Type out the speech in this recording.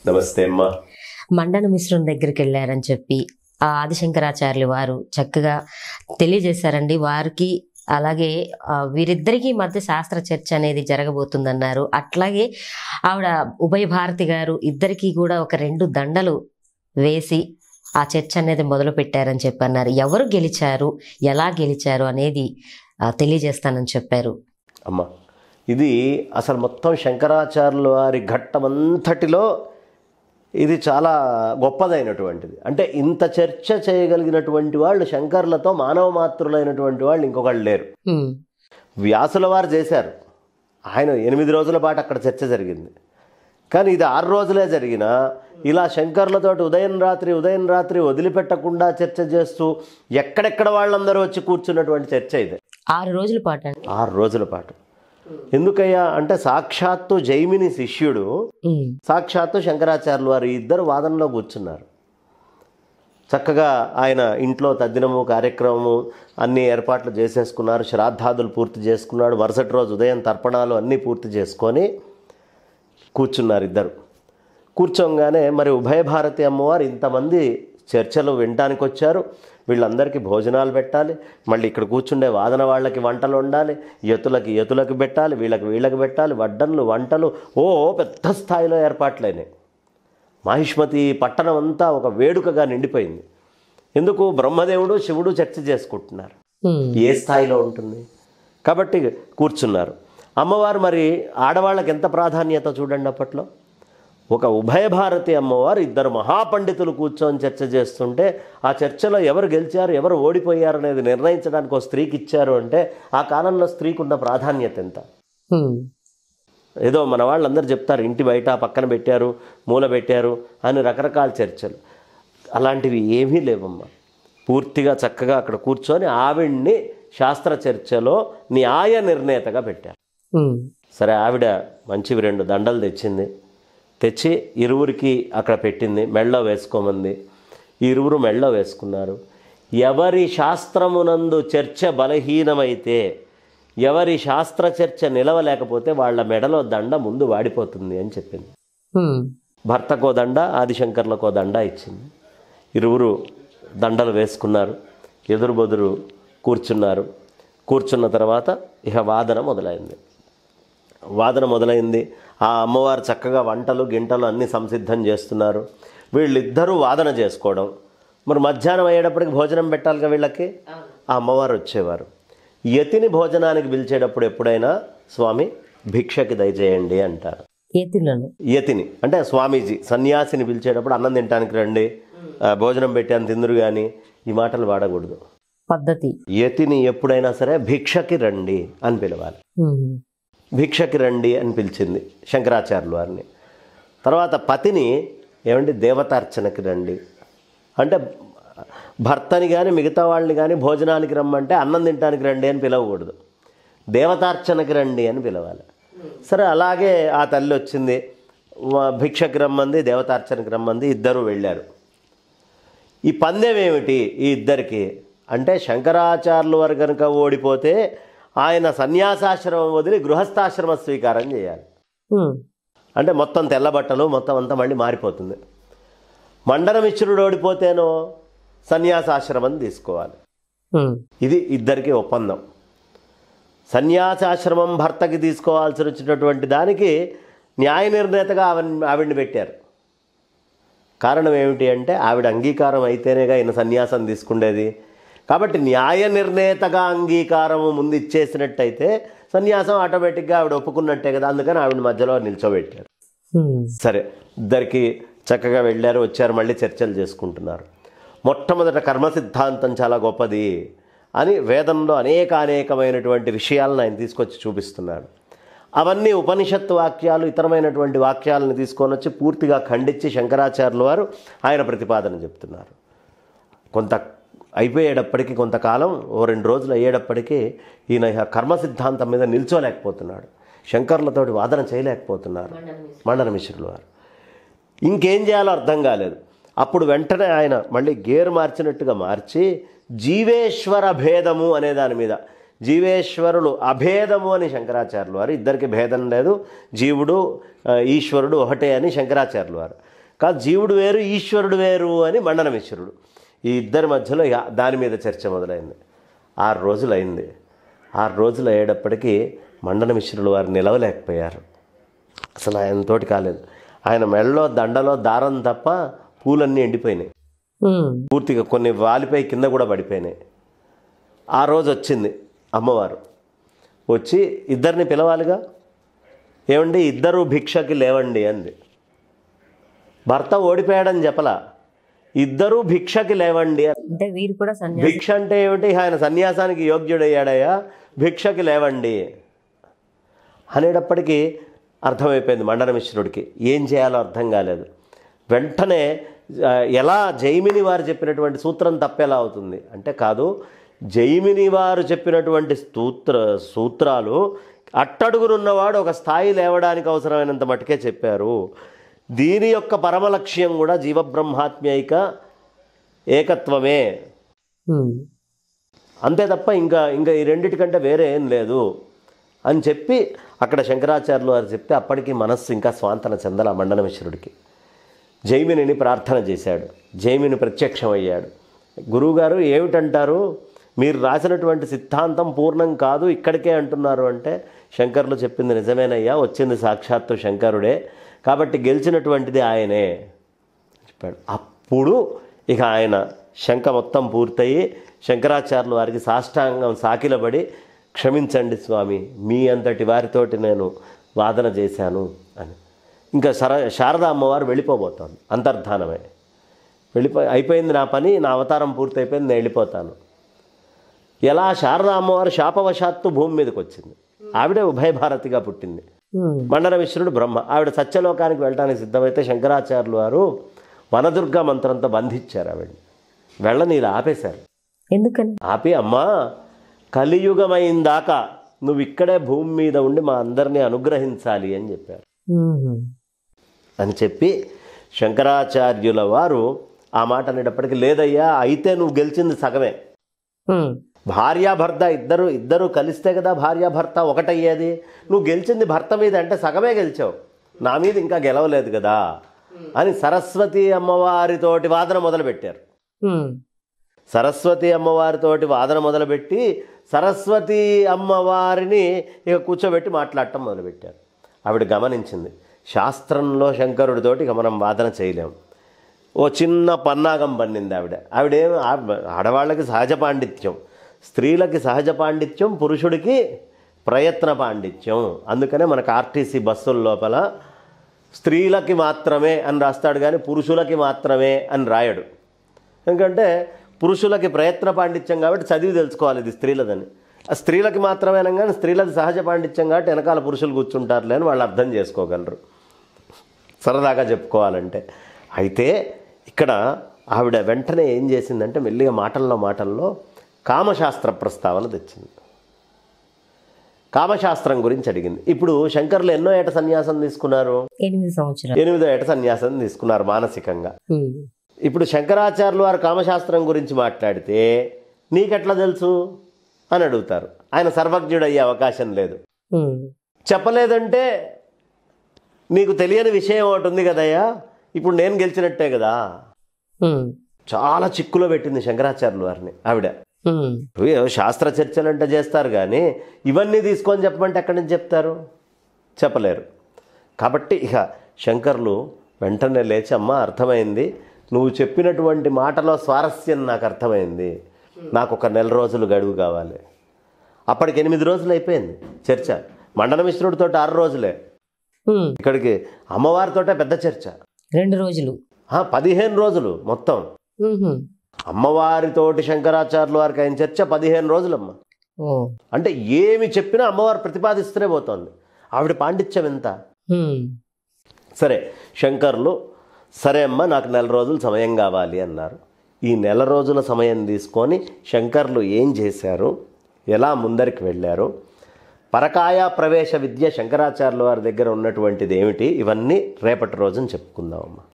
నమస్తే అమ్మా. మండన మిశ్రుని దగ్గరికి వెళ్ళారని చెప్పి ఆ ఆదిశంకరాచార్యులు వారు చక్కగా తెలియజేశారండి. వారికి అలాగే వీరిద్దరికీ మధ్య శాస్త్ర చర్చ అనేది జరగబోతుందన్నారు. అట్లాగే ఆవిడ ఉభయ భారతి గారు ఇద్దరికీ కూడా ఒక 2 దండలు వేసి ఆ చర్చ అనేది మొదలు పెట్టారని చెప్పి అన్నారు. ఎవరు గెలిచారు, ఎలా గెలిచారు అనేది తెలియజేస్తానని చెప్పారు. అమ్మా, ఇది అసలు మొత్తం శంకరాచార్యుల వారి ఘట్టమంతటిలో ఇది చాలా గొప్పదైనటువంటిది. అంటే ఇంత చర్చ చేయగలిగినటువంటి వాళ్ళు శంకర్లతో మానవ మాతృలైనటువంటి వాళ్ళు ఇంకొకళ్ళు లేరు. వ్యాసుల వారు చేశారు, ఆయన 8 రోజుల పాటు అక్కడ చర్చ జరిగింది. కానీ ఇది 6 రోజులే జరిగిన ఇలా శంకర్లతోటి ఉదయం రాత్రి వదిలిపెట్టకుండా చర్చ చేస్తూ ఎక్కడెక్కడ వాళ్ళందరూ వచ్చి కూర్చున్నటువంటి చర్చ ఇది 6 రోజుల పాటు. 6 రోజుల పాటు ఎందుకయ్యా అంటే సాక్షాత్తు జైమిని శిష్యుడు, సాక్షాత్తు శంకరాచార్యులు వారు ఇద్దరు వాదనలో కూర్చున్నారు. చక్కగా ఆయన ఇంట్లో తద్దినము కార్యక్రమము అన్ని ఏర్పాట్లు చేసేసుకున్నారు, శ్రాద్ధాదులు పూర్తి చేసుకున్నాడు. మరుసటి రోజు ఉదయం తర్పణాలు అన్నీ పూర్తి చేసుకొని కూర్చున్నారు ఇద్దరు. కూర్చోగానే మరి ఉభయ భారతి అమ్మవారు ఇంతమంది చర్చలు వినటానికి వచ్చారు, వీళ్ళందరికీ భోజనాలు పెట్టాలి, మళ్ళీ ఇక్కడ కూర్చుండే వాదన వాళ్ళకి వంటలు వండాలి, యతులకి పెట్టాలి, వీళ్ళకి పెట్టాలి, వడ్డన్లు వంటలు పెద్ద స్థాయిలో ఏర్పాట్లైనాయి. మాహిష్మతి పట్టణం అంతా ఒక వేడుకగా నిండిపోయింది. ఎందుకు? బ్రహ్మదేవుడు శివుడు చర్చ చేసుకుంటున్నారు. ఏ స్థాయిలో ఉంటుంది కాబట్టి కూర్చున్నారు. అమ్మవారు మరి ఆడవాళ్ళకి ఎంత ప్రాధాన్యత చూడండి. అప్పట్లో ఒక ఉభయ భారతి అమ్మవారు ఇద్దరు మహాపండితులు కూర్చొని చర్చ చేస్తుంటే ఆ చర్చలో ఎవరు గెలిచారు ఎవరు ఓడిపోయారు అనేది నిర్ణయించడానికి ఒక స్త్రీకి ఇచ్చారు అంటే ఆ కాలంలో స్త్రీకి ఉన్న ప్రాధాన్యత ఎంత. ఏదో మన వాళ్ళందరూ చెప్తారు ఇంటి బయట పక్కన పెట్టారు, మూల పెట్టారు అని రకరకాల చర్చలు. అలాంటివి ఏమీ లేవమ్మా. పూర్తిగా చక్కగా అక్కడ కూర్చొని ఆవిడ్ని శాస్త్ర చర్చలో న్యాయ నిర్ణేతగా పెట్టారు. సరే, ఆవిడ మంచివి 2 దండలు తెచ్చి ఇరువురికి అక్కడ పెట్టింది, మెళ్ళో వేసుకోమంది. ఇరువురు మెళ్ళో వేసుకున్నారు. ఎవరి శాస్త్రమునందు చర్చ బలహీనమైతే, ఎవరి శాస్త్ర చర్చ నిలవలేకపోతే వాళ్ళ మెడలో దండ ముందు వాడిపోతుంది అని చెప్పింది. భర్తకో దండ, ఆదిశంకర్లకో దండ ఇచ్చింది. ఇరువురు దండలు వేసుకున్నారు, ఎదురు కూర్చున్నారు. కూర్చున్న తర్వాత ఇక వాదన మొదలైంది. ఆ అమ్మవారు చక్కగా వంటలు గింటలు అన్నీ సంసిద్ధం చేస్తున్నారు. వీళ్ళిద్దరూ వాదన చేసుకోవడం. మరి మధ్యాహ్నం అయ్యేటప్పటికి భోజనం పెట్టాలిగా వీళ్ళకి. ఆ అమ్మవారు వచ్చేవారు. యతిని భోజనానికి పిలిచేటప్పుడు ఎప్పుడైనా స్వామి భిక్షకి దయచేయండి అంటారు. యతిని అంటే స్వామీజీ సన్యాసిని పిలిచేటప్పుడు అన్నం తినడానికి రండి, భోజనం పెట్టాను తిందురు కానీ ఈ మాటలు వాడకూడదు పద్ధతి. యతిని ఎప్పుడైనా సరే భిక్షకి రండి అని పిలవాలి. భిక్షకి రండి అని పిలిచింది శంకరాచార్యుల వారిని. తర్వాత పతిని ఏమంటే దేవతార్చనకి రండి అంటే భర్తని కానీ మిగతా వాళ్ళని కానీ భోజనానికి రమ్మంటే అన్నం తినడానికి రండి అని పిలవకూడదు, దేవతార్చనకి రండి అని పిలవాలి. సరే, అలాగే ఆ తల్లి వచ్చింది, భిక్షకి రమ్మంది, దేవతార్చనకి రమ్మంది. ఇద్దరు వెళ్ళారు. ఈ పందెం ఏమిటి ఈ ఇద్దరికి అంటే శంకరాచార్యుల వారు కనుక ఓడిపోతే ఆయన సన్యాసాశ్రమం వదిలి గృహస్థాశ్రమ స్వీకారం చేయాలి. అంటే మొత్తం తెల్లబట్టలు మొత్తం అంతా మళ్ళీ మారిపోతుంది. మండనమిశ్రుడు ఓడిపోతేనో సన్యాసాశ్రమం తీసుకోవాలి. ఇది ఇద్దరికి ఒప్పందం. సన్యాసాశ్రమం భర్తకి తీసుకోవాల్సి వచ్చినటువంటి దానికి న్యాయ నిర్ణేతగా ఆవిడ్ని పెట్టారు. కారణం ఏమిటి అంటే ఆవిడ అంగీకారం అయితేనేగా ఈయన సన్యాసం తీసుకుండేది. కాబట్టి న్యాయ నిర్ణేతగా అంగీకారము ముందు ఇచ్చేసినట్టయితే సన్యాసం ఆటోమేటిక్గా ఆవిడ ఒప్పుకున్నట్టే కదా. అందుకని ఆవిడ మధ్యలో నిల్చోబెట్టారు. సరే, ఇద్దరికి చక్కగా వెళ్ళారు, వచ్చారు, మళ్ళీ చర్చలు చేసుకుంటున్నారు. మొట్టమొదట కర్మ సిద్ధాంతం చాలా గొప్పది అని వేదంలో అనేకమైనటువంటి విషయాలను ఆయన తీసుకొచ్చి చూపిస్తున్నాడు. అవన్నీ ఉపనిషత్తు వాక్యాలు, ఇతరమైనటువంటి వాక్యాలను తీసుకొని వచ్చి పూర్తిగా ఖండించి శంకరాచార్యుల వారు ఆయన ప్రతిపాదన చెప్తున్నారు. కొంత అయిపోయేటప్పటికీ కొంతకాలం 2 రోజులు అయ్యేటప్పటికీ ఈయన కర్మ సిద్ధాంతం మీద నిల్చోలేకపోతున్నాడు, శంకర్లతోటి వాదన చేయలేకపోతున్నారు మండనమిశ్రుల వారు. ఇంకేం చేయాలో అర్థం కాలేదు. అప్పుడు వెంటనే ఆయన మళ్ళీ గేరు మార్చినట్టుగా మార్చి జీవేశ్వర భేదము అనే దాని మీద, జీవేశ్వరులు అభేదము అని శంకరాచార్యులు వారు, ఇద్దరికి భేదం లేదు, జీవుడు ఈశ్వరుడు ఒకటే అని శంకరాచార్యులు వారు. కాదు జీవుడు వేరు ఈశ్వరుడు వేరు అని మండన మిశ్రుడు. ఈ ఇద్దరి మధ్యలో దాని మీద చర్చ మొదలైంది. 6 రోజులు అయింది. 6 రోజులు అయ్యేటప్పటికీ మండన మిశ్రులు వారు నిలవలేకపోయారు. అసలు ఆయనతోటి కాలేదు. ఆయన మెడలో దండలో దారం తప్ప పూలన్నీ ఎండిపోయినాయి, పూర్తిగా కొన్ని వాలిపై కింద కూడా పడిపోయినాయి. ఆ రోజు వచ్చింది అమ్మవారు. వచ్చి ఇద్దరిని పిలవాలిగా, ఏమండి ఇద్దరు భిక్షకి లేవండి అంది. భర్త ఓడిపోయాడని చెప్పలా, ఇద్దరూ భిక్షకి లేవండి. అంటే వీరు కూడా భిక్ష అంటే ఏమిటి, ఆయన సన్యాసానికి యోగ్యుడయ్యాడయ్యా, భిక్షకి లేవండి అనేటప్పటికీ అర్థమైపోయింది మండన మిశ్రుడికి. ఏం చేయాలో అర్థం కాలేదు. వెంటనే ఎలా జైమిని వారు చెప్పినటువంటి సూత్రం తప్పేలా అవుతుంది అంటే, కాదు, జైమిని వారు చెప్పినటువంటి సూత్రాలు అట్టడుగునున్నవాడు ఒక స్థాయి లేవడానికి అవసరమైనంత మటుకే చెప్పారు. దీని యొక్క పరమ లక్ష్యం కూడా జీవబ్రహ్మాత్మ్యైక ఏకత్వమే, అంతే తప్ప ఇంకా ఈ రెండిటికంటే వేరే ఏం లేదు అని చెప్పి అక్కడ శంకరాచార్యులు వారు చెప్తే అప్పటికి మనస్సు ఇంకా స్వాంతన చెందల మండన మిశ్రుడికి. జైమినిని ప్రార్థన చేశాడు. జైమిని ప్రత్యక్షమయ్యాడు. గురువుగారు ఏమిటంటారు, మీరు రాసినటువంటి సిద్ధాంతం పూర్ణం కాదు, ఇక్కడికే అంటున్నారు అంటే, శంకరులు చెప్పింది నిజమేనయ్యా, వచ్చింది సాక్షాత్తు శంకరుడే, కాబట్టి గెలిచినటువంటిది ఆయనే చెప్పాడు. అప్పుడు ఇక ఆయన శంక మొత్తం పూర్తయి శంకరాచార్యుల వారికి సాష్టాంగం సాకిలబడి, క్షమించండి స్వామి, మీ అంతటి వారితోటి నేను వాదన చేశాను అని. ఇంకా శారదా అమ్మవారు వెళ్ళిపోబోతోంది, అంతర్ధానమే అయిపోయింది నా పని, నా అవతారం పూర్తయిపోయింది, నేను వెళ్ళిపోతాను. ఎలా శారదా అమ్మవారు శాపవశాత్తు భూమి మీదకి వచ్చింది. ఆవిడే ఉభయభారతిగా పుట్టింది. మండన మిశ్రుడు బ్రహ్మ. ఆవిడ సత్యలోకానికి వెళ్ళడానికి సిద్ధమైతే శంకరాచార్యులు వారు వనదుర్గా మంత్రంతో బంధించారు. ఆవిడని వెళ్ళని ఇలా ఆపేశారు. ఎందుకని ఆపి, అమ్మా కలియుగమైందాకా నువ్వు ఇక్కడే భూమి మీద ఉండి మా అందరినీ అనుగ్రహించాలి అని చెప్పారు. అని చెప్పి శంకరాచార్యుల వారు ఆ మాట అనేటప్పటికీ, లేదయ్యా, అయితే నువ్వు గెలిచింది సగమే. భార్యాభర్త ఇద్దరు కలిస్తే కదా భార్యాభర్త ఒకటయ్యేది. నువ్వు గెలిచింది భర్త మీద అంటే సగమే గెలిచావు, నా మీద ఇంకా గెలవలేదు కదా అని సరస్వతి అమ్మవారితోటి వాదన మొదలుపెట్టారు. సరస్వతి అమ్మవారితోటి వాదన మొదలుపెట్టి సరస్వతి అమ్మవారిని ఇక కూర్చోబెట్టి మాట్లాడటం మొదలుపెట్టారు. ఆవిడ గమనించింది, శాస్త్రంలో శంకరుడితోటి ఇక మనం వాదన చేయలేము. ఓ చిన్న పన్నాగం పన్నింది ఆవిడ. ఆవిడేం ఆడవాళ్ళకి సహజ పాండిత్యం, స్త్రీలకి సహజ పాండిత్యం, పురుషుడికి ప్రయత్న పాండిత్యం. అందుకనే మనకు ఆర్టీసీ బస్సుల లోపల స్త్రీలకి మాత్రమే అని రాస్తాడు కానీ పురుషులకి మాత్రమే అని రాయడు. ఎందుకంటే పురుషులకి ప్రయత్న పాండిత్యం కాబట్టి చదివి తెలుసుకోవాలి ఇది స్త్రీలదని. ఆ స్త్రీలకి మాత్రమే అనగానే స్త్రీలకి సహజ పాండిత్యం కాబట్టి వెనకాల పురుషులు కూర్చుంటారులే అని వాళ్ళు అర్థం చేసుకోగలరు, సరదాగా చెప్పుకోవాలంటే. అయితే ఇక్కడ ఆవిడ వెంటనే ఏం చేసిందంటే, మెల్లిగా మాటల్లో కామశాస్త్ర ప్రస్తావన తెచ్చింది. కామశాస్త్రం గురించి అడిగింది. ఇప్పుడు శంకర్లు ఎన్నో ఏట సన్యాసం తీసుకున్నారు? 8 సంవత్సరాలు. 8వ ఏట సన్యాసం తీసుకున్నారు మానసికంగా. ఇప్పుడు శంకరాచార్యులు వారు కామశాస్త్రం గురించి మాట్లాడితే నీకెట్లా తెలుసు అని అడుగుతారు. ఆయన సర్వజ్ఞుడు అయ్యే అవకాశం లేదు. చెప్పలేదంటే నీకు తెలియని విషయం ఒకటి ఉంది కదయ్యా, ఇప్పుడు నేను గెలిచినట్టే కదా. చాలా చిక్కులో పెట్టింది శంకరాచార్యులు వారిని ఆవిడ. శాస్త్ర చర్చలు అంటే చేస్తారు కానీ ఇవన్నీ తీసుకొని చెప్పమంటే ఎక్కడి నుంచి చెప్తారు, చెప్పలేరు. కాబట్టి ఇక శంకర్లు వెంటనే లేచి, అమ్మ అర్థమైంది, నువ్వు చెప్పినటువంటి మాటలో స్వారస్యం నాకు అర్థమైంది, నాకు ఒక 1 నెల రోజులు గడువు కావాలి. అప్పటికి 8 రోజులు అయిపోయింది చర్చ. మండన మిశ్రుడితో 6 రోజులే, ఇక్కడికి అమ్మవారితోటే పెద్ద చర్చ 2 రోజులు, 15 రోజులు మొత్తం. అమ్మవారితోటి శంకరాచార్యుల వారికి అయిన చర్చ 15 రోజులమ్మ. అంటే ఏమి చెప్పినా అమ్మవారు ప్రతిపాదిస్తూనే పోతోంది. ఆవిడ పాండిత్యం ఎంత. సరే శంకర్లు, సరే అమ్మ నాకు 1 నెల రోజులు సమయం కావాలి అన్నారు. ఈ 1 నెల రోజుల సమయం తీసుకొని శంకర్లు ఏం చేశారు, ఎలా ముందరికి వెళ్ళారు, పరకాయ ప్రవేశ విద్య శంకరాచార్యుల వారి దగ్గర ఉన్నటువంటిది ఏమిటి, ఇవన్నీ రేపటి రోజున చెప్పుకుందామమ్మా.